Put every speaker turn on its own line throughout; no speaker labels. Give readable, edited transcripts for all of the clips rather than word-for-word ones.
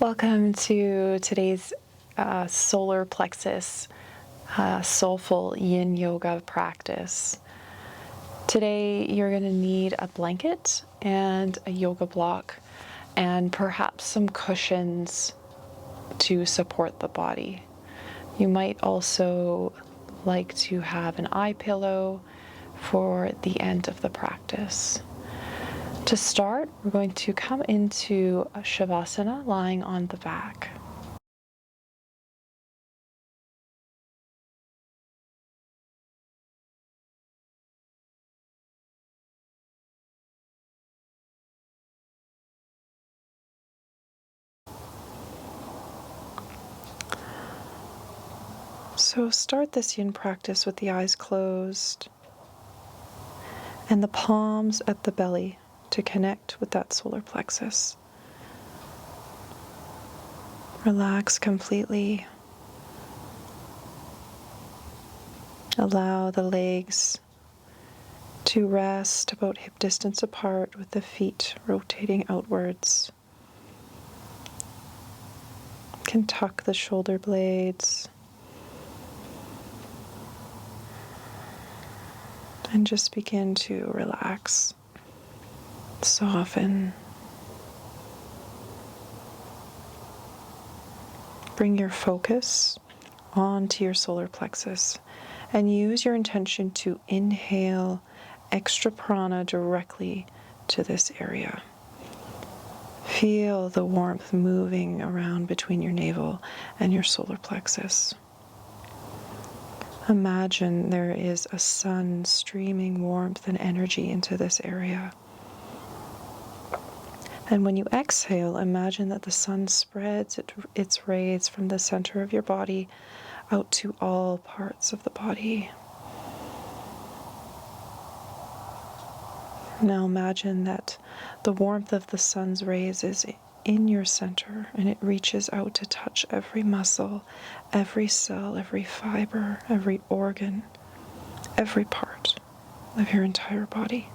Welcome to today's solar plexus soulful yin yoga practice. Today you're going to need a blanket and a yoga block and perhaps some cushions to support the body. You might also like to have an eye pillow for the end of the practice. To start, we're going to come into a Shavasana, lying on the back. So start this yin practice with the eyes closed and the palms at the belly to connect with that solar plexus. Relax completely. Allow the legs to rest about hip distance apart with the feet rotating outwards. You can tuck the shoulder blades and just begin to relax, soften. Bring your focus onto your solar plexus and use your intention to inhale extra prana directly to this area. Feel the warmth moving around between your navel and your solar plexus. Imagine there is a sun streaming warmth and energy into this area. And when you exhale, imagine that the sun spreads its rays from the center of your body out to all parts of the body. Now imagine that the warmth of the sun's rays is in your center and it reaches out to touch every muscle, every cell, every fiber, every organ, every part of your entire body.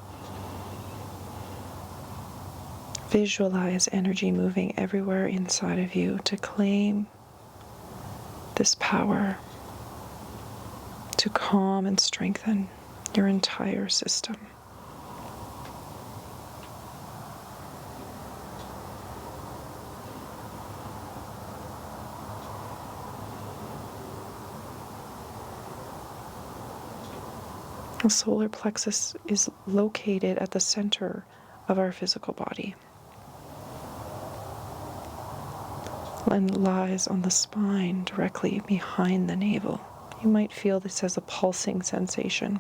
Visualize energy moving everywhere inside of you to claim this power to calm and strengthen your entire system. The solar plexus is located at the center of our physical body and lies on the spine directly behind the navel. You might feel this as a pulsing sensation.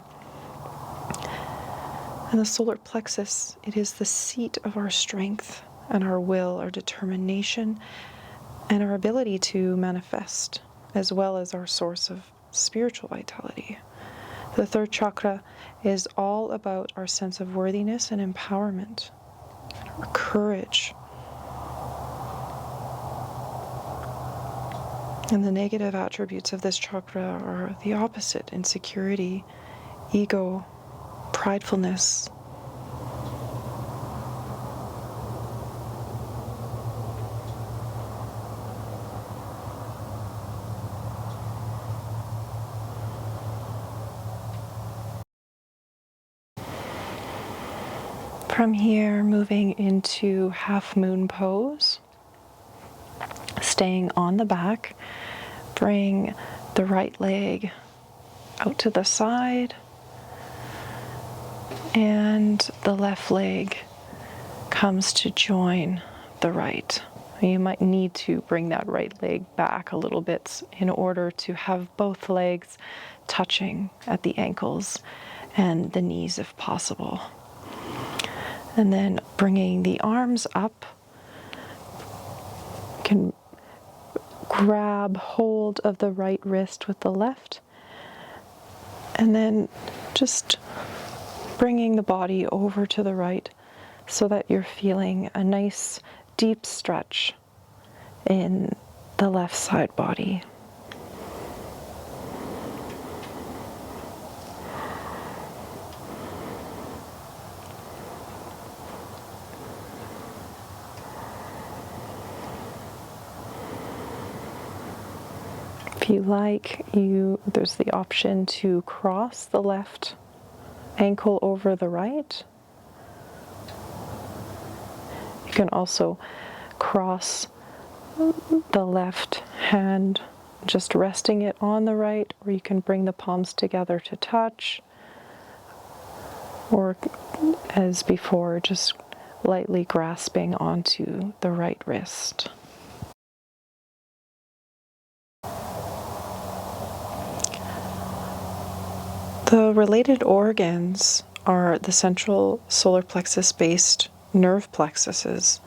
And the solar plexus, it is the seat of our strength and our will, our determination, and our ability to manifest, as well as our source of spiritual vitality. The third chakra is all about our sense of worthiness and empowerment, our courage. And the negative attributes of this chakra are the opposite: insecurity, ego, pridefulness. From here, moving into half moon pose, staying on the back, bring the right leg out to the side and the left leg comes to join the right. You might need to bring that right leg back a little bit in order to have both legs touching at the ankles and the knees if possible. And then bringing the arms up, you can grab hold of the right wrist with the left, and then just bringing the body over to the right so that you're feeling a nice deep stretch in the left side body. If you like, there's the option to cross the left ankle over the right. You can also cross the left hand, just resting it on the right, or you can bring the palms together to touch, or as before, just lightly grasping onto the right wrist. The related organs are the central solar plexus based nerve plexuses,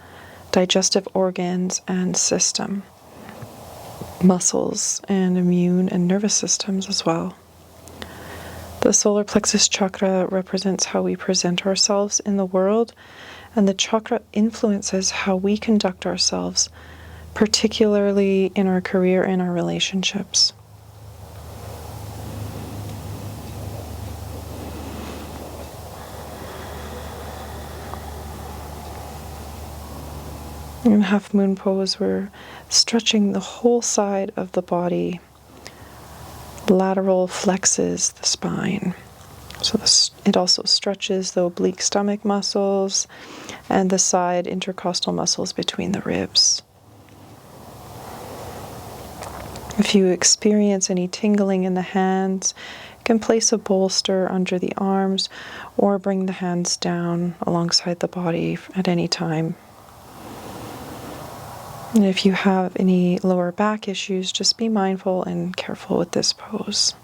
digestive organs and system, muscles, and immune and nervous systems as well. The solar plexus chakra represents how we present ourselves in the world, and the chakra influences how we conduct ourselves, particularly in our career and our relationships. In half moon pose, we're stretching the whole side of the body. Lateral flexes the spine. So it also stretches the oblique stomach muscles and the side intercostal muscles between the ribs. If you experience any tingling in the hands, you can place a bolster under the arms or bring the hands down alongside the body at any time. And if you have any lower back issues, just be mindful and careful with this pose.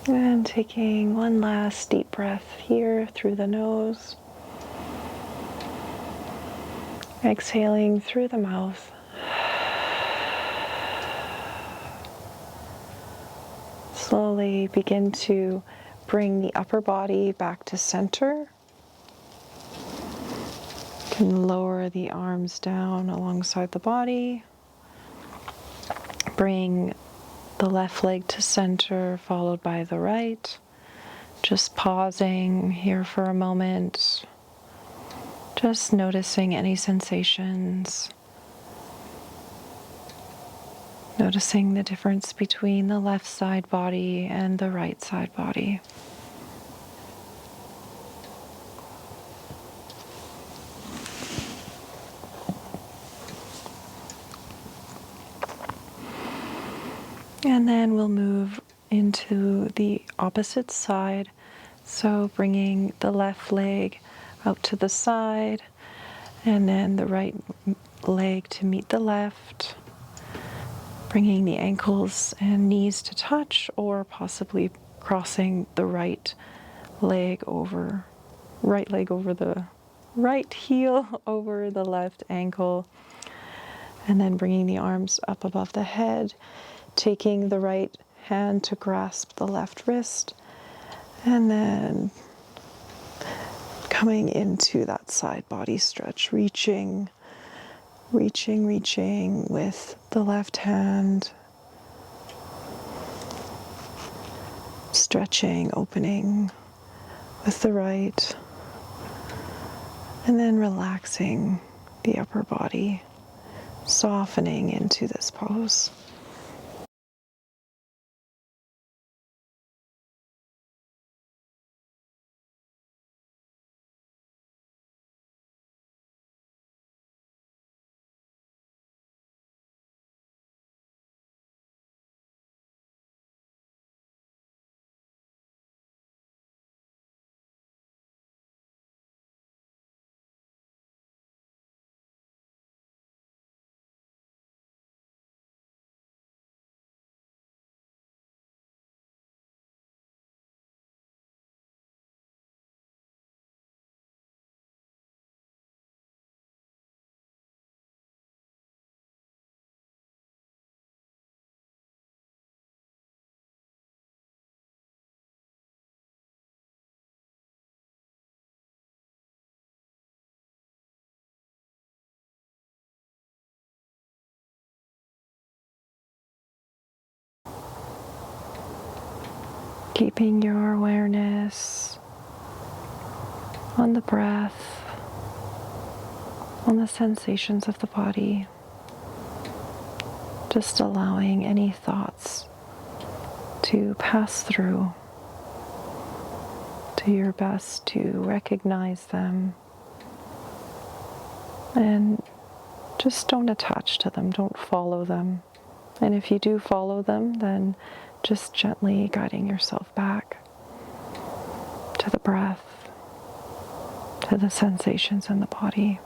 And taking one last deep breath here through the nose. Exhaling through the mouth. Slowly begin to bring the upper body back to center. You can lower the arms down alongside the body. Bring the left leg to center, followed by the right. Just pausing here for a moment. Just noticing any sensations. Noticing the difference between the left side body and the right side body. And then we'll move into the opposite side. So bringing the left leg out to the side, and then the right leg to meet the left. Bringing the ankles and knees to touch, or possibly crossing the right leg over the right heel over the left ankle. And then bringing the arms up above the head, taking the right hand to grasp the left wrist, and then coming into that side body stretch, reaching with the left hand, stretching, opening with the right, and then relaxing the upper body, softening into this pose. Keeping your awareness on the breath, on the sensations of the body, just allowing any thoughts to pass through. Do your best to recognize them and just don't attach to them, don't follow them. And if you do follow them, then just gently guiding yourself back to the breath, to the sensations in the body.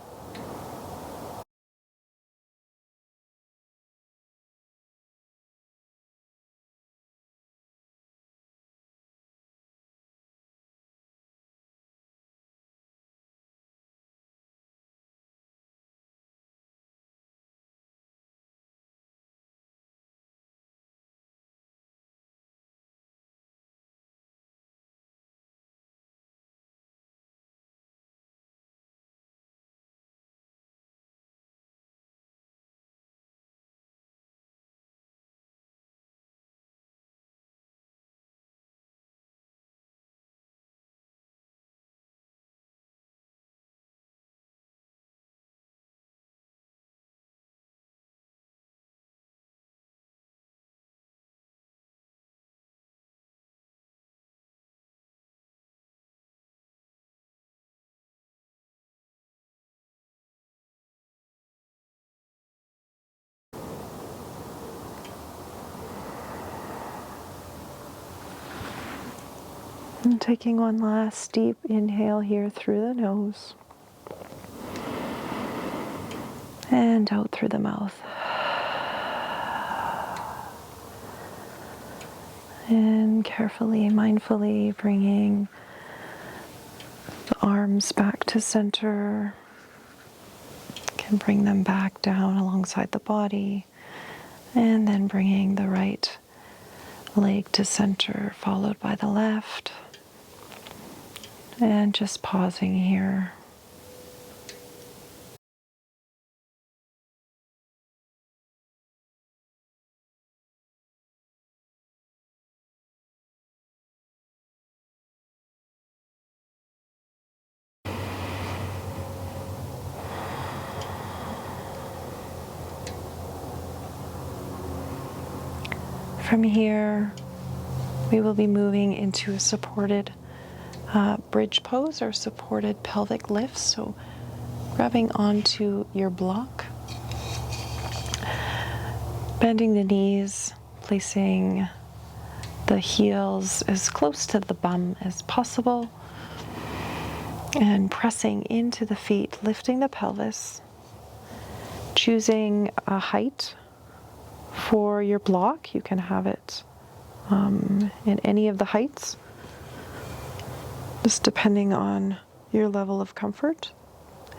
And taking one last deep inhale here through the nose and out through the mouth. And carefully, mindfully bringing the arms back to center. Can bring them back down alongside the body. And then bringing the right leg to center, followed by the left. And just pausing here. From here, we will be moving into a supported bridge pose or supported pelvic lift. So grabbing onto your block, bending the knees, placing the heels as close to the bum as possible, and pressing into the feet, lifting the pelvis, choosing a height for your block. You can have it in any of the heights, just depending on your level of comfort,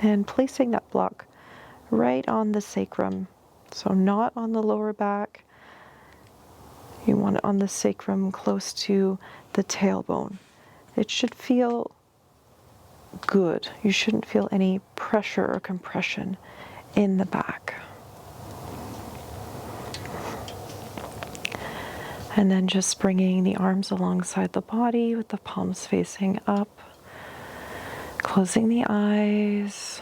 and placing that block right on the sacrum. So not on the lower back. You want it on the sacrum, close to the tailbone. It should feel good. You shouldn't feel any pressure or compression in the back. And then just bringing the arms alongside the body with the palms facing up. Closing the eyes.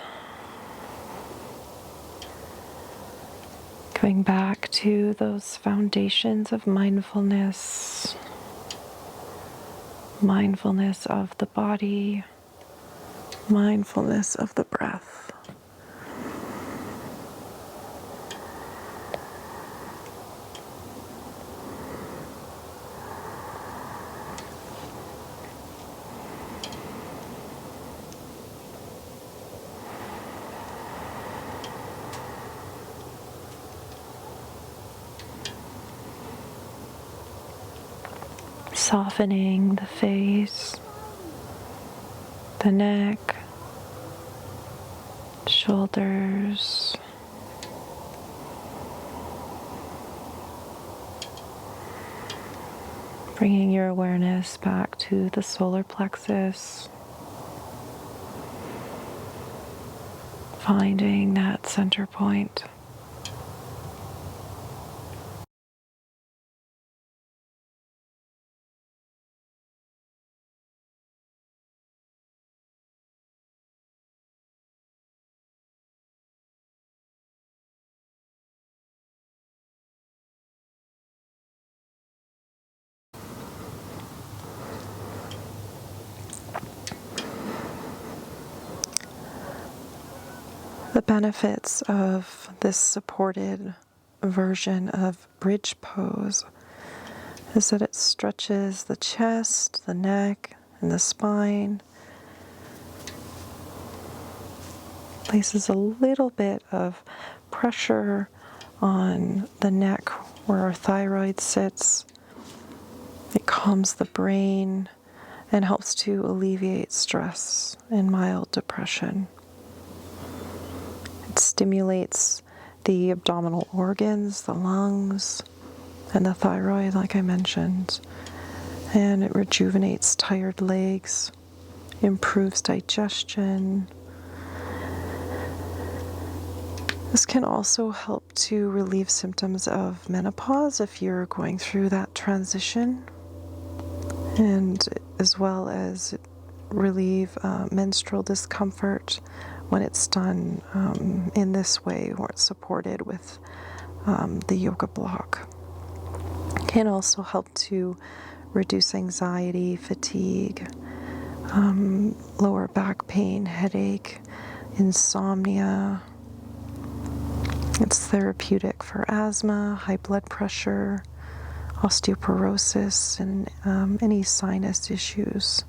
Going back to those foundations of mindfulness. Mindfulness of the body. Mindfulness of the breath. Softening the face, the neck, shoulders, bringing your awareness back to the solar plexus, finding that center point. The benefits of this supported version of bridge pose is that it stretches the chest, the neck, and the spine, places a little bit of pressure on the neck where our thyroid sits. It calms the brain and helps to alleviate stress and mild depression. It stimulates the abdominal organs, the lungs, and the thyroid, like I mentioned. And it rejuvenates tired legs, improves digestion. This can also help to relieve symptoms of menopause if you're going through that transition, and as well as relieve menstrual discomfort when it's done in this way, or it's supported with the yoga block. It can also help to reduce anxiety, fatigue, lower back pain, headache, insomnia. It's therapeutic for asthma, high blood pressure, osteoporosis, and any sinus issues.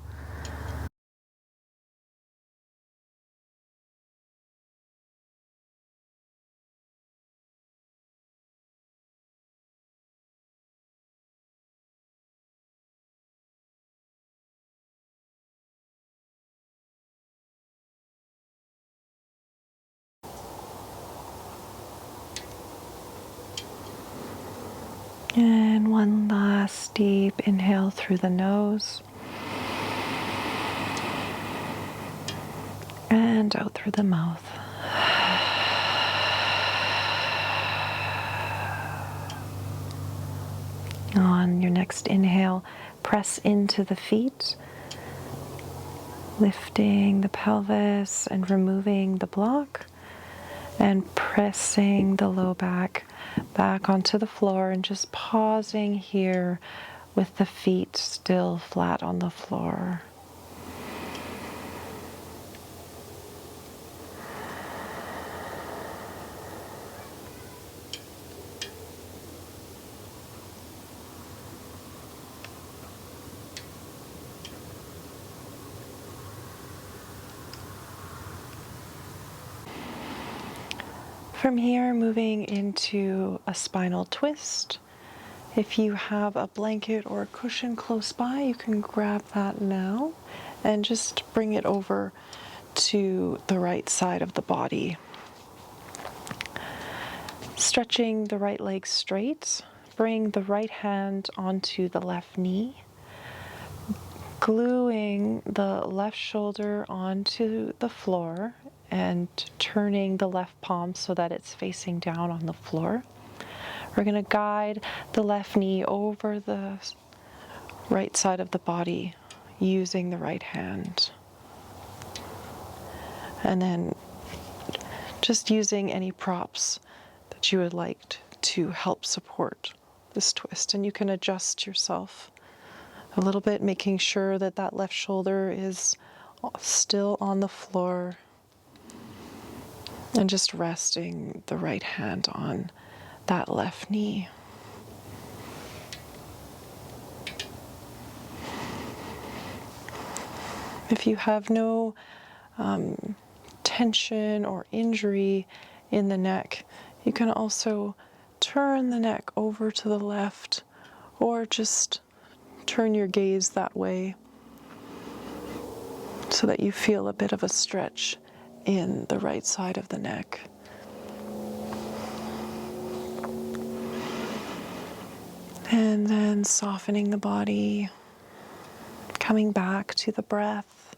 And one last deep inhale through the nose and out through the mouth. On your next inhale, press into the feet, lifting the pelvis and removing the block, and pressing the low back onto the floor, and just pausing here with the feet still flat on the floor. From here, moving into a spinal twist. If you have a blanket or a cushion close by, you can grab that now and just bring it over to the right side of the body. Stretching the right leg straight, bring the right hand onto the left knee, gluing the left shoulder onto the floor and turning the left palm so that it's facing down on the floor. We're going to guide the left knee over the right side of the body using the right hand. And then just using any props that you would like to help support this twist. And you can adjust yourself a little bit, making sure that that left shoulder is still on the floor, and just resting the right hand on that left knee. If you have no tension or injury in the neck, you can also turn the neck over to the left, or just turn your gaze that way so that you feel a bit of a stretch in the right side of the neck. And then softening the body, coming back to the breath.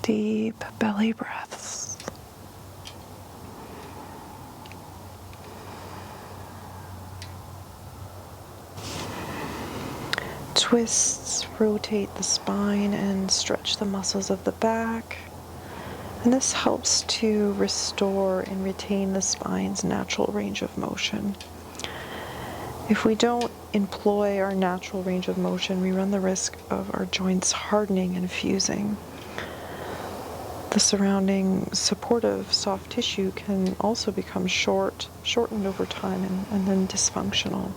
Deep belly breaths. Twists, rotate the spine and stretch the muscles of the back, And this helps to restore and retain the spine's natural range of motion. If we don't employ our natural range of motion, we run the risk of our joints hardening and fusing. The surrounding supportive soft tissue can also become shortened over time, and then dysfunctional.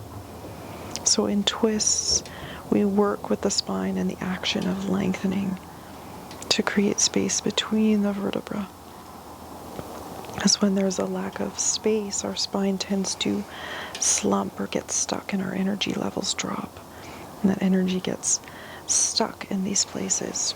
So in twists, we work with the spine and the action of lengthening to create space between the vertebra. As when there's a lack of space, our spine tends to slump or get stuck and our energy levels drop. And that energy gets stuck in these places.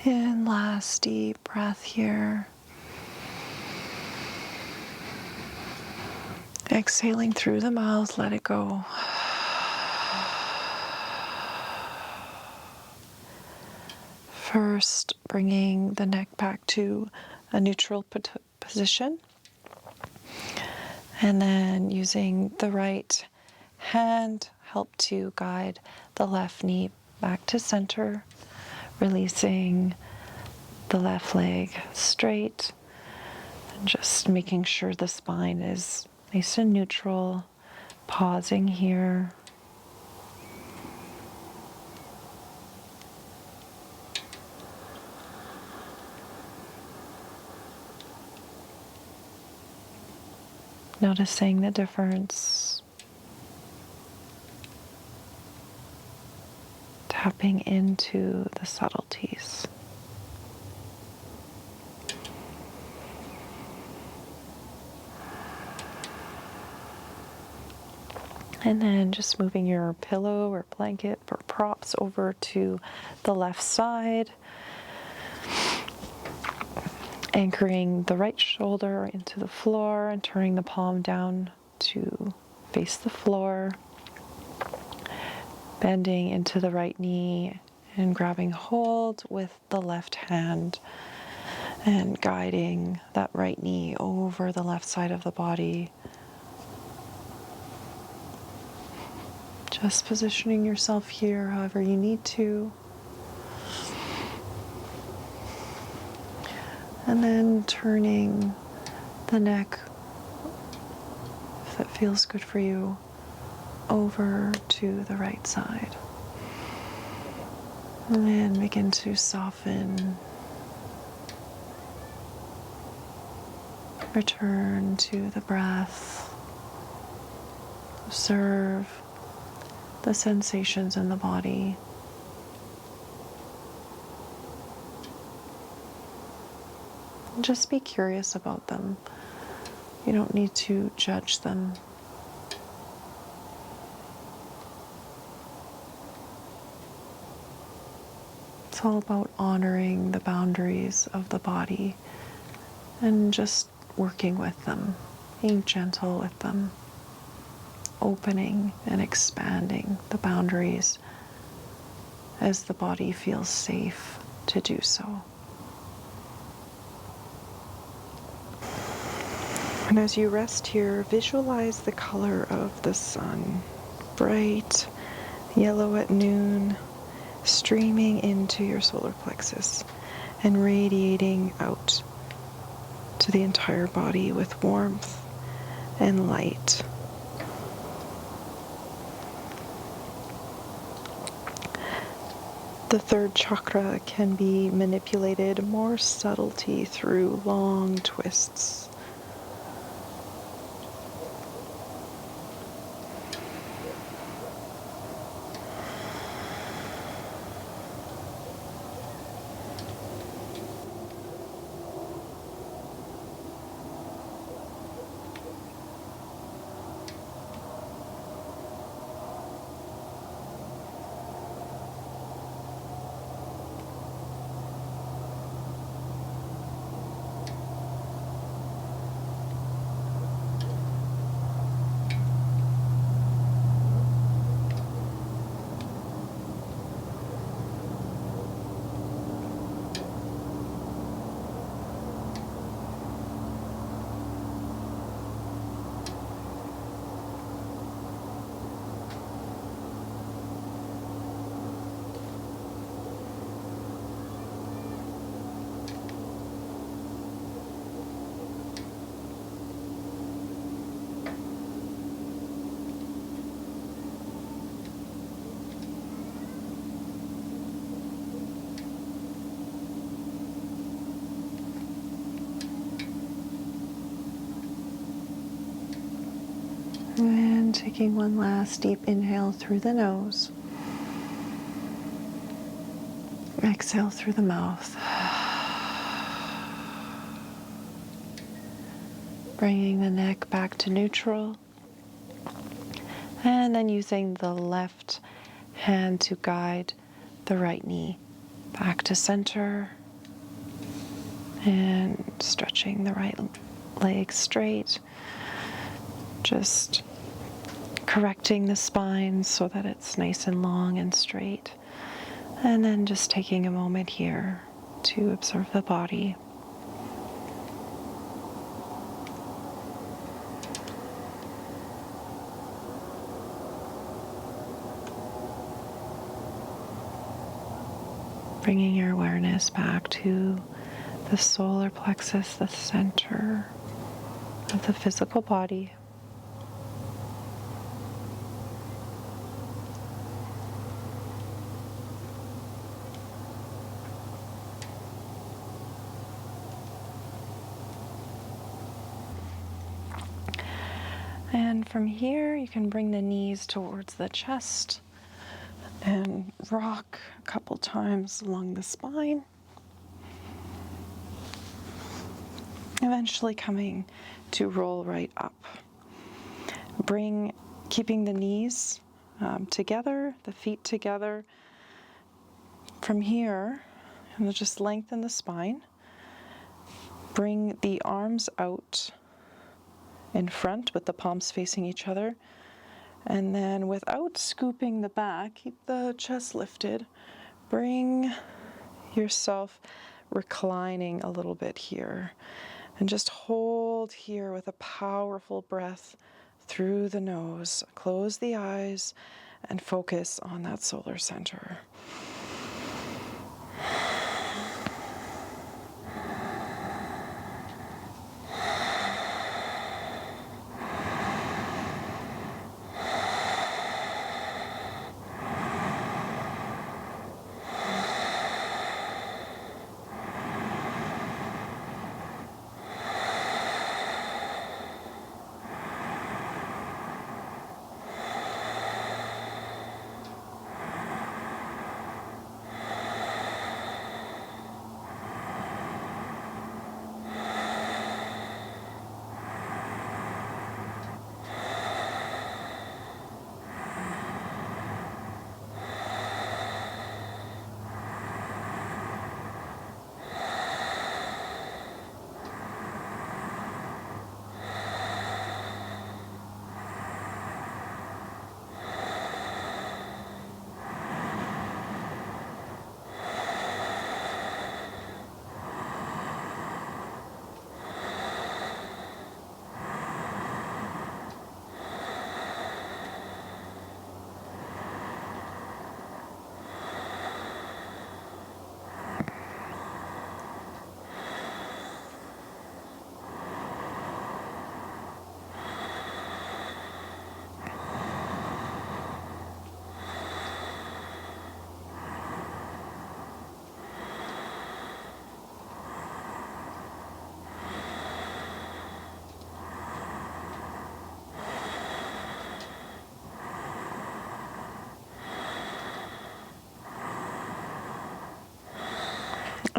And last deep breath here. Exhaling through the mouth, let it go. First, bringing the neck back to a neutral position. And then using the right hand, help to guide the left knee back to center. Releasing the left leg straight and just making sure the spine is nice and neutral. Pausing here. Noticing the difference. Tapping into the subtleties. And then just moving your pillow or blanket or props over to the left side. Anchoring the right shoulder into the floor and turning the palm down to face the floor. Bending into the right knee and grabbing hold with the left hand and guiding that right knee over the left side of the body. Just positioning yourself here however you need to. And then turning the neck, if that feels good for you, over to the right side. And then begin to soften. Return to the breath. Observe the sensations in the body. And just be curious about them. You don't need to judge them. It's all about honoring the boundaries of the body and just working with them, being gentle with them, opening and expanding the boundaries as the body feels safe to do so. And as you rest here, visualize the color of the sun, bright yellow at noon, streaming into your solar plexus and radiating out to the entire body with warmth and light. The third chakra can be manipulated more subtlety through long twists. And taking one last deep inhale through the nose. Exhale through the mouth. Bringing the neck back to neutral. And then using the left hand to guide the right knee back to center. And stretching the right leg straight. Just correcting the spine so that it's nice and long and straight. And then just taking a moment here to observe the body. Bringing your awareness back to the solar plexus, the center of the physical body. And from here, you can bring the knees towards the chest and rock a couple times along the spine. Eventually coming to roll right up. Keeping the knees together, the feet together. From here, and just lengthen the spine. Bring the arms out in front with the palms facing each other. And then without scooping the back, keep the chest lifted. Bring yourself reclining a little bit here. And just hold here with a powerful breath through the nose. Close the eyes and focus on that solar center.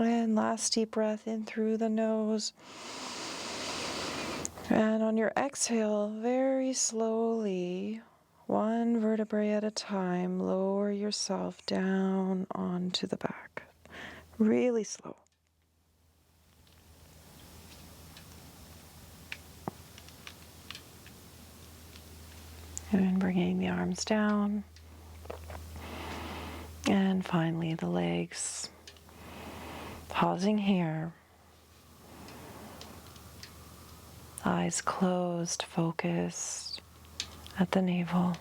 And last deep breath in through the nose. And on your exhale, very slowly, one vertebrae at a time, lower yourself down onto the back. Really slow. And bringing the arms down. And finally the legs. Pausing here. Eyes closed, focused at the navel.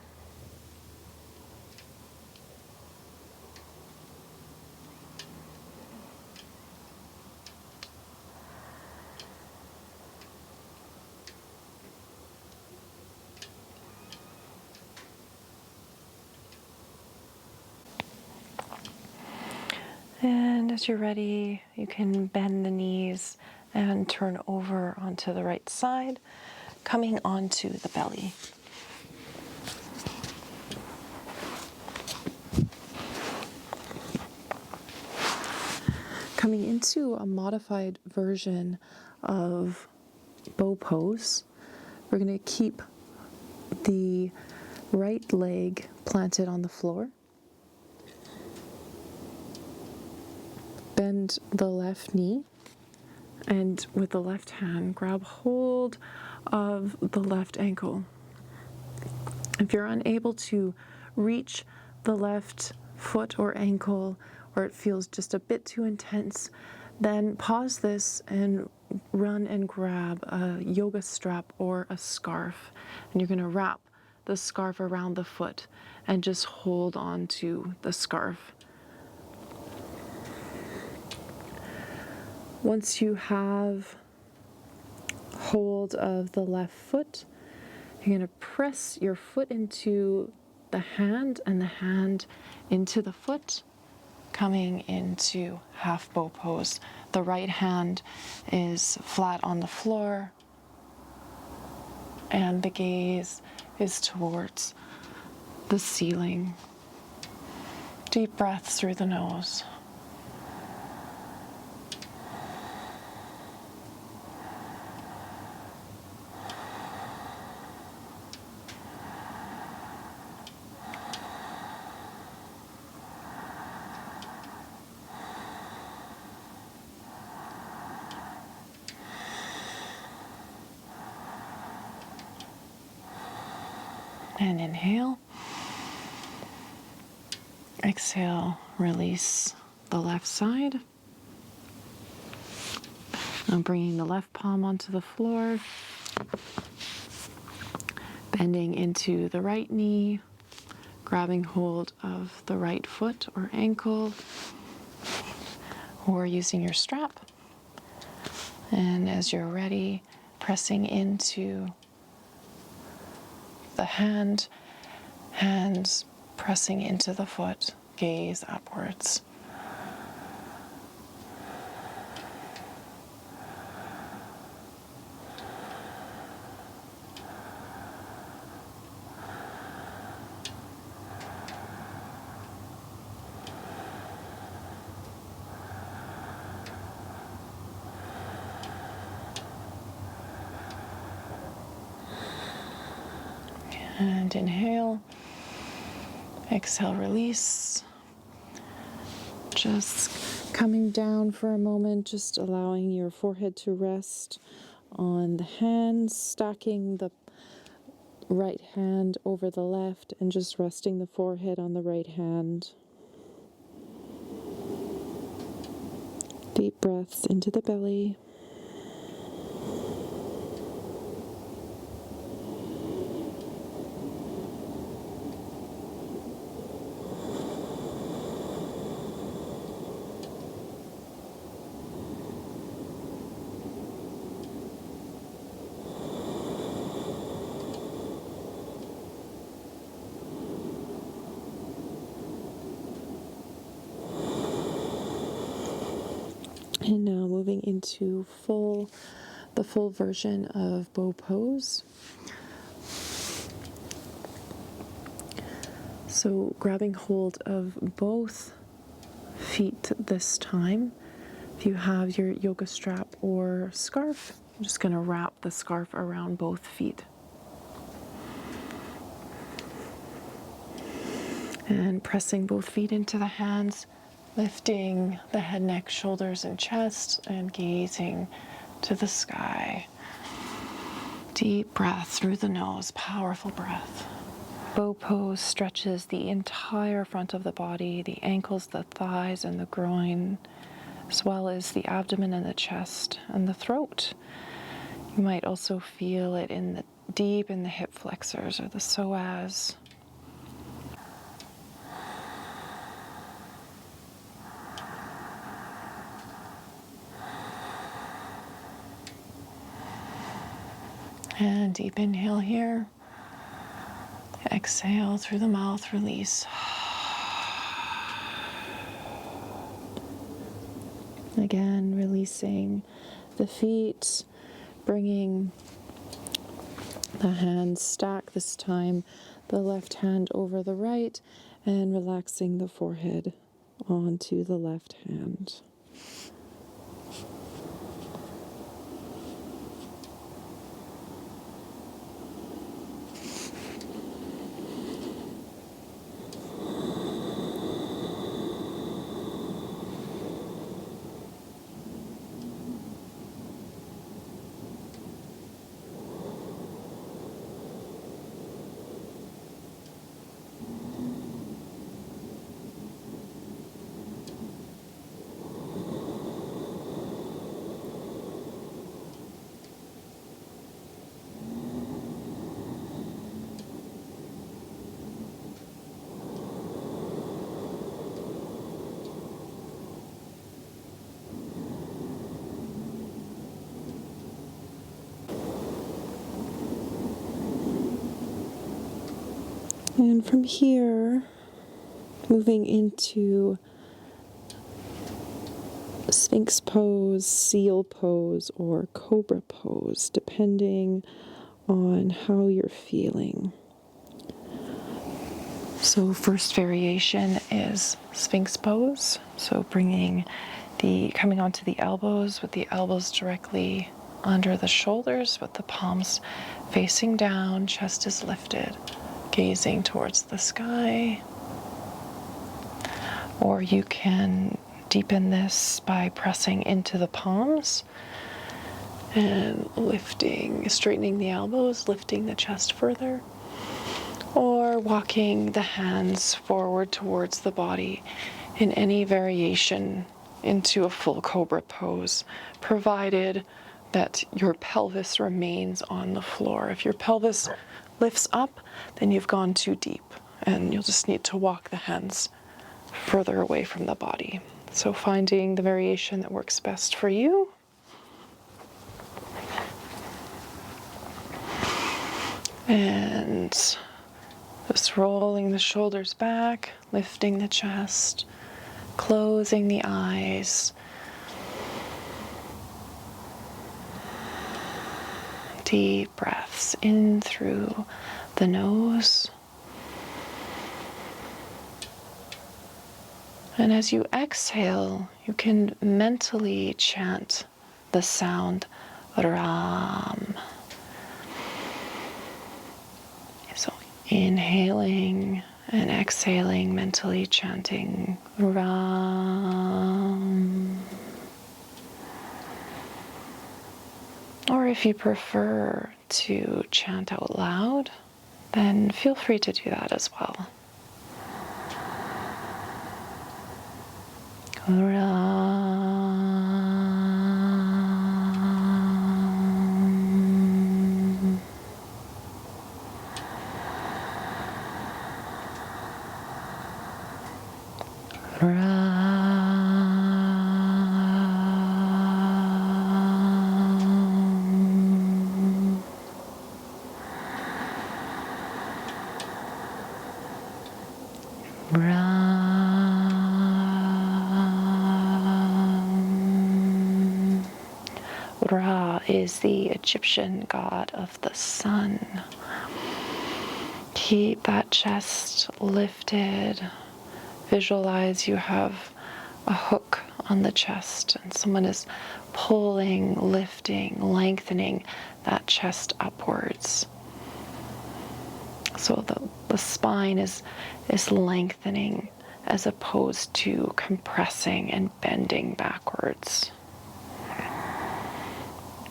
And as you're ready, you can bend the knees and turn over onto the right side, coming onto the belly. Coming into a modified version of bow pose, we're going to keep the right leg planted on the floor. Bend the left knee, and with the left hand, grab hold of the left ankle. If you're unable to reach the left foot or ankle, or it feels just a bit too intense, then pause this and run and grab a yoga strap or a scarf. And you're going to wrap the scarf around the foot and just hold on to the scarf. Once you have hold of the left foot, you're going to press your foot into the hand and the hand into the foot, coming into half bow pose. The right hand is flat on the floor and the gaze is towards the ceiling. Deep breaths through the nose. And inhale. Exhale, release the left side. I'm bringing the left palm onto the floor. Bending into the right knee. Grabbing hold of the right foot or ankle. Or using your strap. And as you're ready, pressing into the hand, hands pressing into the foot, gaze upwards. And inhale, exhale, release. Just coming down for a moment, just allowing your forehead to rest on the hands, stacking the right hand over the left and just resting the forehead on the right hand. Deep breaths into the belly. And now moving into the full version of bow pose. So grabbing hold of both feet this time, If you have your yoga strap or scarf, I'm just going to wrap the scarf around both feet. And pressing both feet into the hands, lifting the head, neck, shoulders, and chest, and gazing to the sky. Deep breath through the nose, powerful breath. Bow pose stretches the entire front of the body, the ankles, the thighs, and the groin, as well as the abdomen and the chest and the throat. You might also feel it deep in the hip flexors or the psoas. And deep inhale here. Exhale through the mouth, release. Again, releasing the feet, bringing the hands stack, this time the left hand over the right, and relaxing the forehead onto the left hand. And from here, moving into Sphinx Pose, Seal Pose, or Cobra Pose, depending on how you're feeling. So first variation is Sphinx Pose. So coming onto the elbows with the elbows directly under the shoulders with the palms facing down, chest is lifted, gazing towards the sky. Or you can deepen this by pressing into the palms and straightening the elbows, lifting the chest further. Or walking the hands forward towards the body in any variation into a full cobra pose, provided that your pelvis remains on the floor. If your pelvis lifts up, then you've gone too deep, and you'll just need to walk the hands further away from the body. So finding the variation that works best for you. And just rolling the shoulders back, lifting the chest, closing the eyes. Deep breaths in through the nose. And as you exhale, you can mentally chant the sound Ram. So inhaling and exhaling, mentally chanting Ram. Or if you prefer to chant out loud, then feel free to do that as well. Ram. Ram. Ram. Ra is the Egyptian god of the sun. Keep that chest lifted. Visualize you have a hook on the chest, and someone is pulling, lifting, lengthening that chest upwards. So the spine is lengthening as opposed to compressing and bending backwards.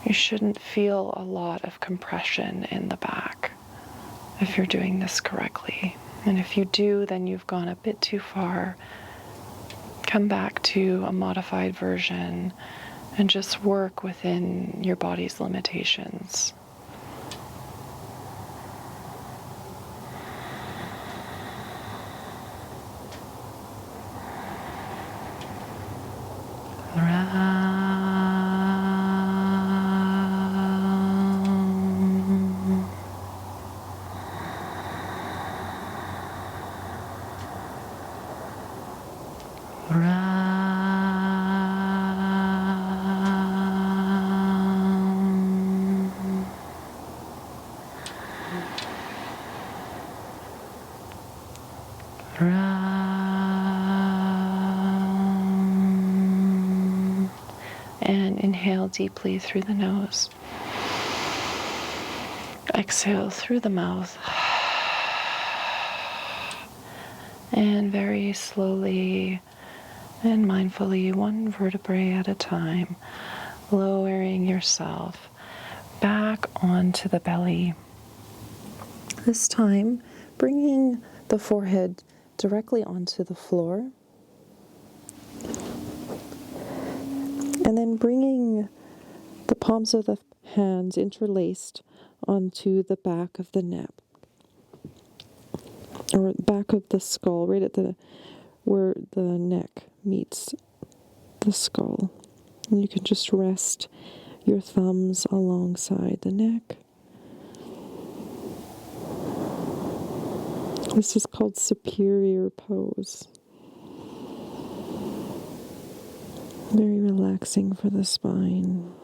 You shouldn't feel a lot of compression in the back if you're doing this correctly. And if you do, then you've gone a bit too far. Come back to a modified version and just work within your body's limitations. And inhale deeply through the nose. Exhale through the mouth. And very slowly and mindfully, one vertebrae at a time, lowering yourself back onto the belly. This time, bringing the forehead directly onto the floor. And then bringing the palms of the hands interlaced onto the back of the neck, or back of the skull, right at where the neck meets the skull. And you can just rest your thumbs alongside the neck. This is called Superior Pose. Very relaxing for the spine.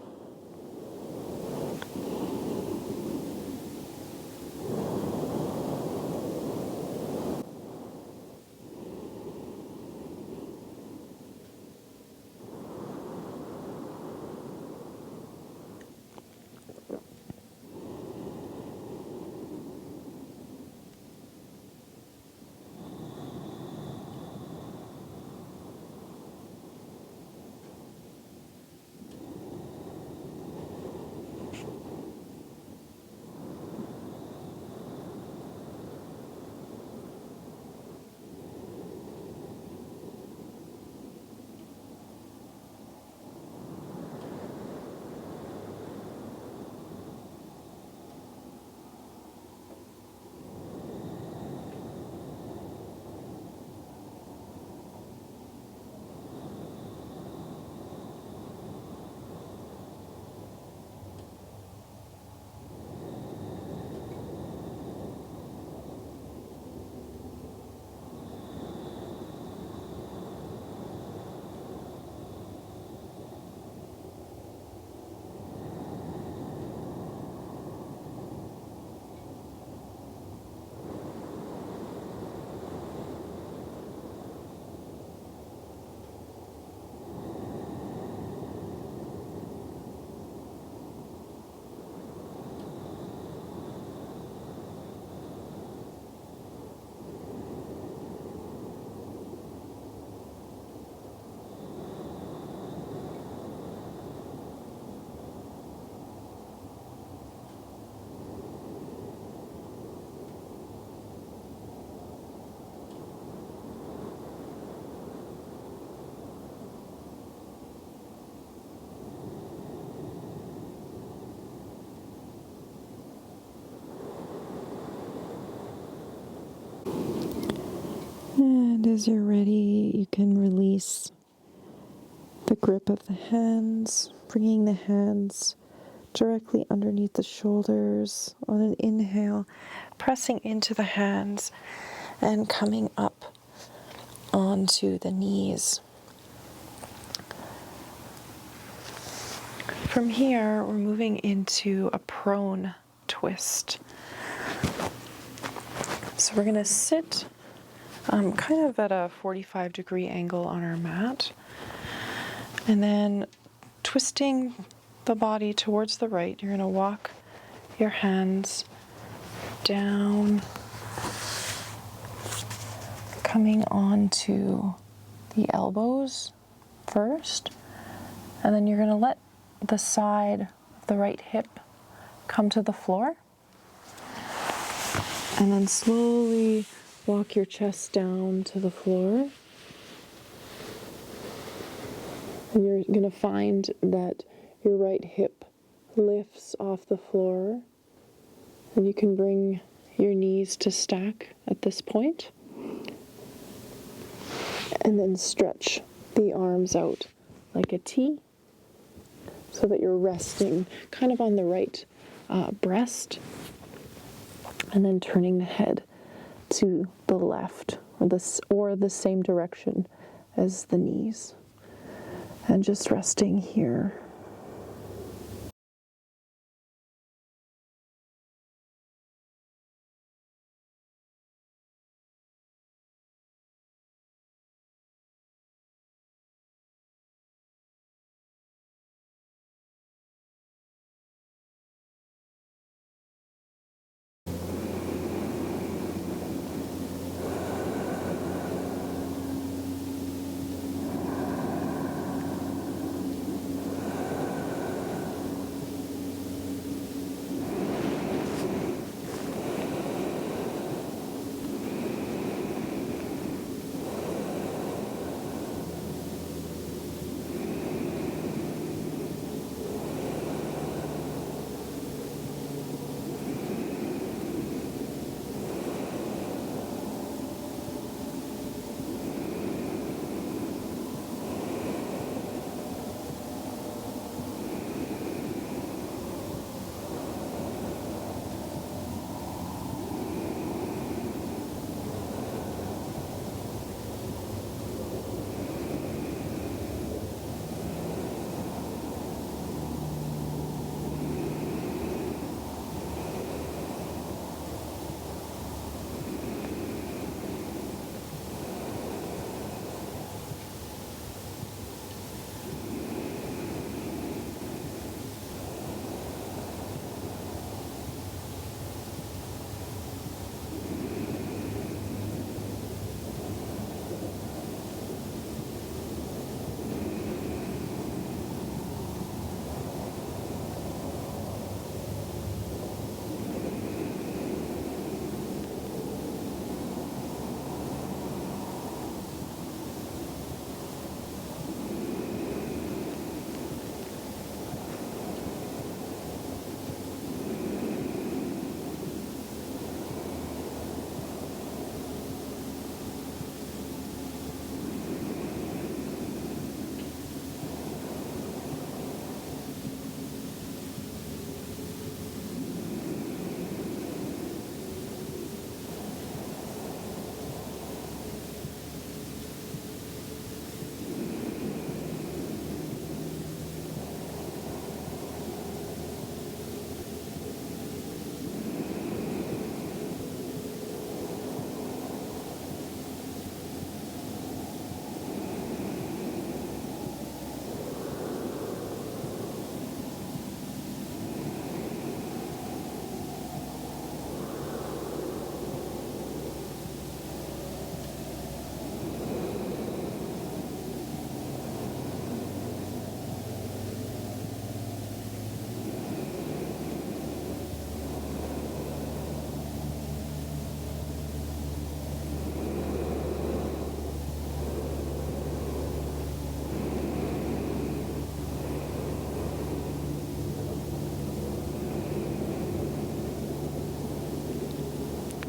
And as you're ready, you can release the grip of the hands, bringing the hands directly underneath the shoulders on an inhale, pressing into the hands and coming up onto the knees. From here, we're moving into a prone twist. So we're going to sit kind of at a 45-degree angle on our mat. And then twisting the body towards the right, you're going to walk your hands down, coming onto the elbows first, and then you're going to let the side of the right hip come to the floor, and then slowly walk your chest down to the floor. And you're going to find that your right hip lifts off the floor, and you can bring your knees to stack at this point, and then stretch the arms out like a T so that you're resting kind of on the right breast, and then turning the head to the left or the same direction as the knees. And just resting here.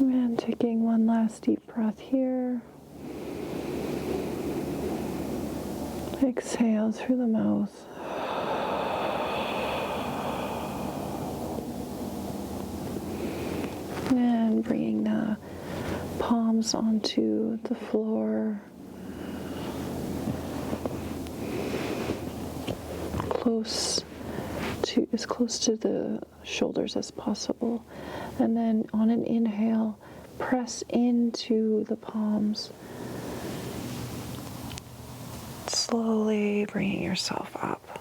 And taking one last deep breath here. Exhale through the mouth. And bringing the palms onto the floor. As close to the shoulders as possible. And then on an inhale, press into the palms. slowly bringing yourself up.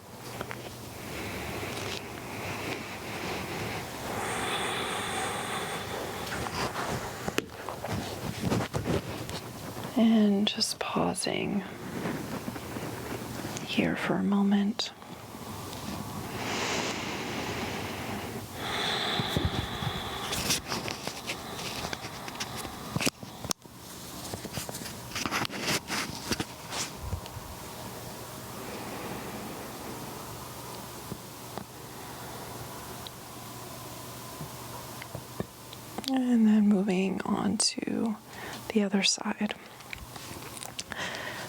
And just pausing here for a moment. And then moving on to the other side.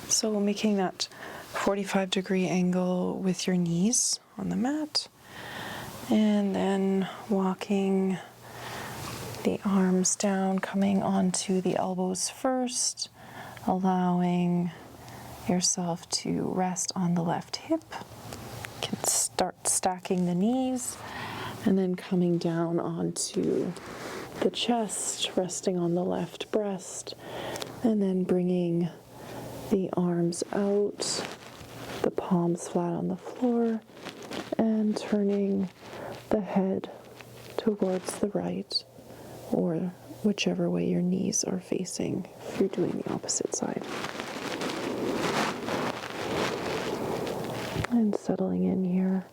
So making that 45-degree angle with your knees on the mat, and then walking the arms down, coming onto the elbows first, allowing yourself to rest on the left hip. You can start stacking the knees, and then coming down onto the chest, resting on the left breast, and then bringing the arms out, the palms flat on the floor, and turning the head towards the right, or whichever way your knees are facing if you're doing the opposite side. And settling in here.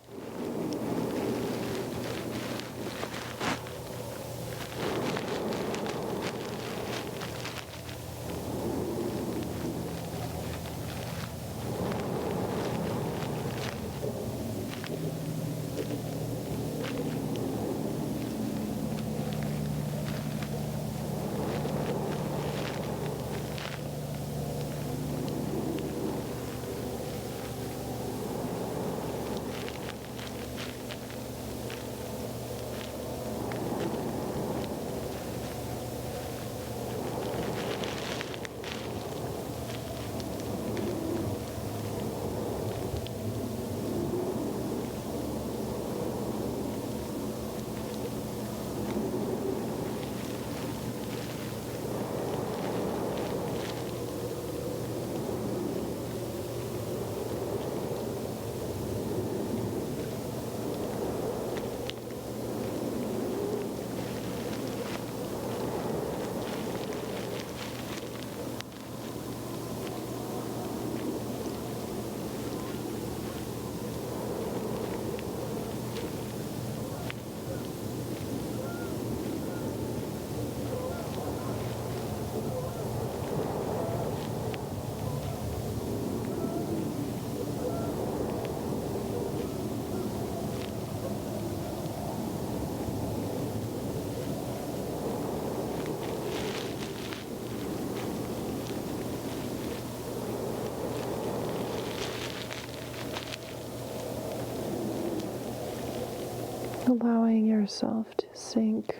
Allowing yourself to sink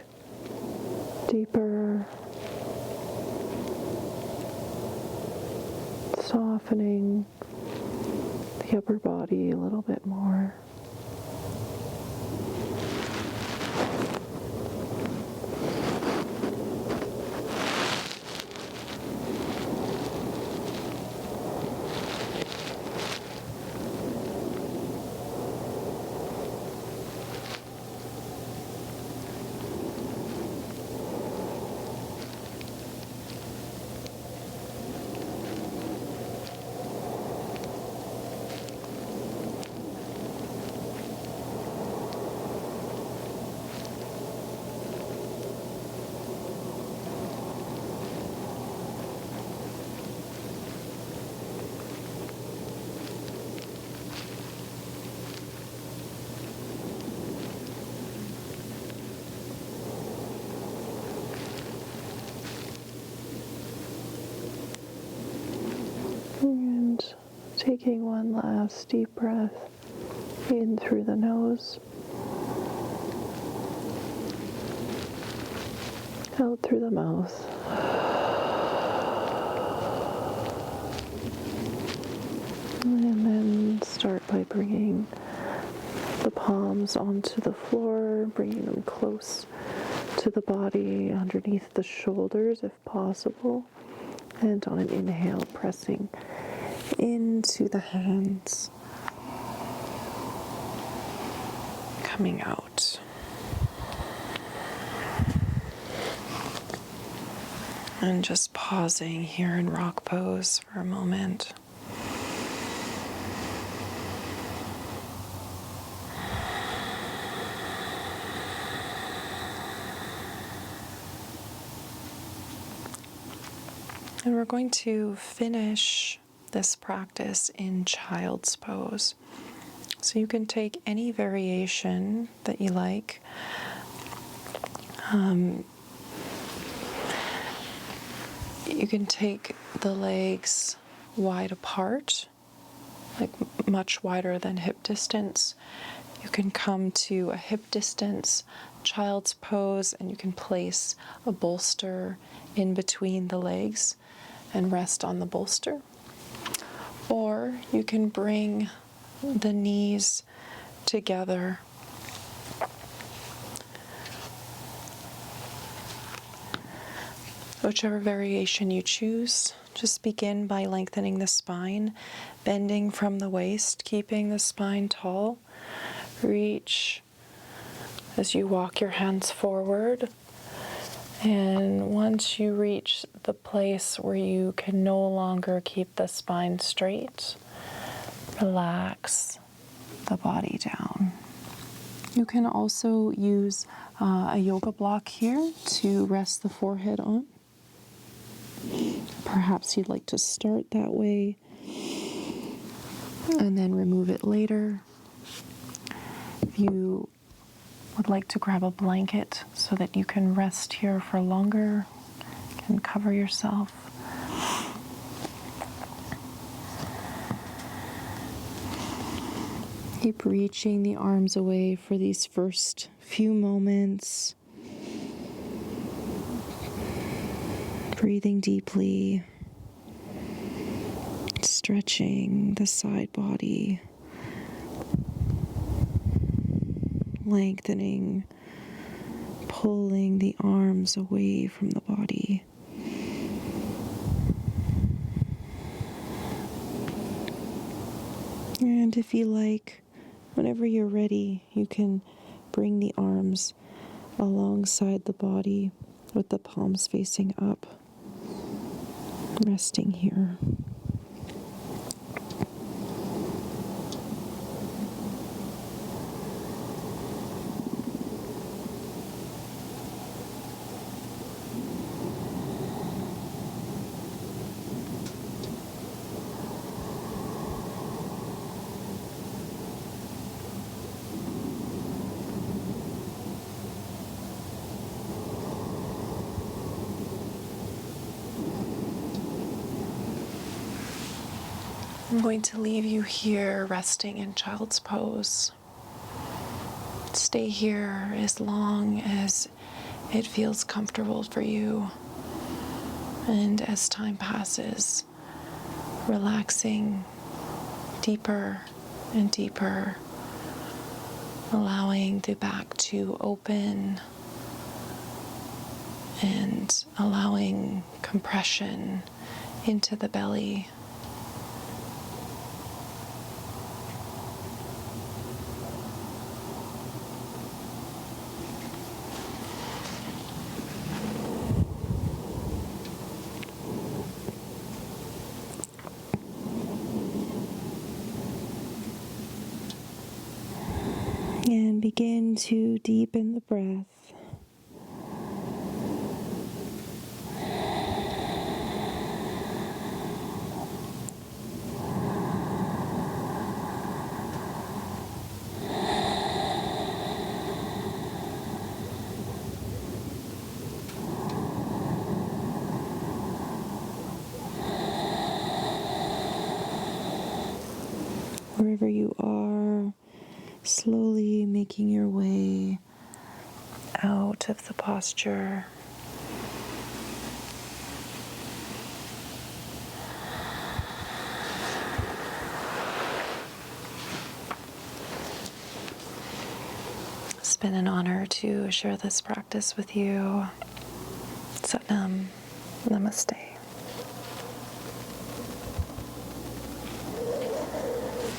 deeper, softening the upper body a little bit more. And taking one last deep breath in through the nose, out through the mouth. And then start by bringing the palms onto the floor, bringing them close to the body, underneath the shoulders if possible. And on an inhale, pressing into the hands, coming out. And just pausing here in rock pose for a moment. And we're going to finish this practice in child's pose. So you can take any variation that you like. You can take the legs wide apart, like much wider than hip distance. You can come to a hip distance child's pose, and you can place a bolster in between the legs and rest on the bolster. Or you can bring the knees together. Whichever variation you choose, just begin by lengthening the spine, bending from the waist, keeping the spine tall. Reach as you walk your hands forward. And once you reach the place where you can no longer keep the spine straight, relax the body down. You can also use a yoga block here to rest the forehead on. Perhaps you'd like to start that way and then remove it later. If you would like to grab a blanket so that you can rest here for longer, you can cover yourself. Keep reaching the arms away for these first few moments. Breathing deeply, stretching the side body, lengthening, pulling the arms away from the body. And if you like, whenever you're ready, you can bring the arms alongside the body with the palms facing up. Resting here. I'm going to leave you here resting in child's pose. Stay here as long as it feels comfortable for you. And as time passes, relaxing deeper and deeper, allowing the back to open and allowing compression into the belly. And begin to deepen the breath. Wherever you are, slowly making your way out of the posture. It's been an honor to share this practice with you. Satnam. Namaste.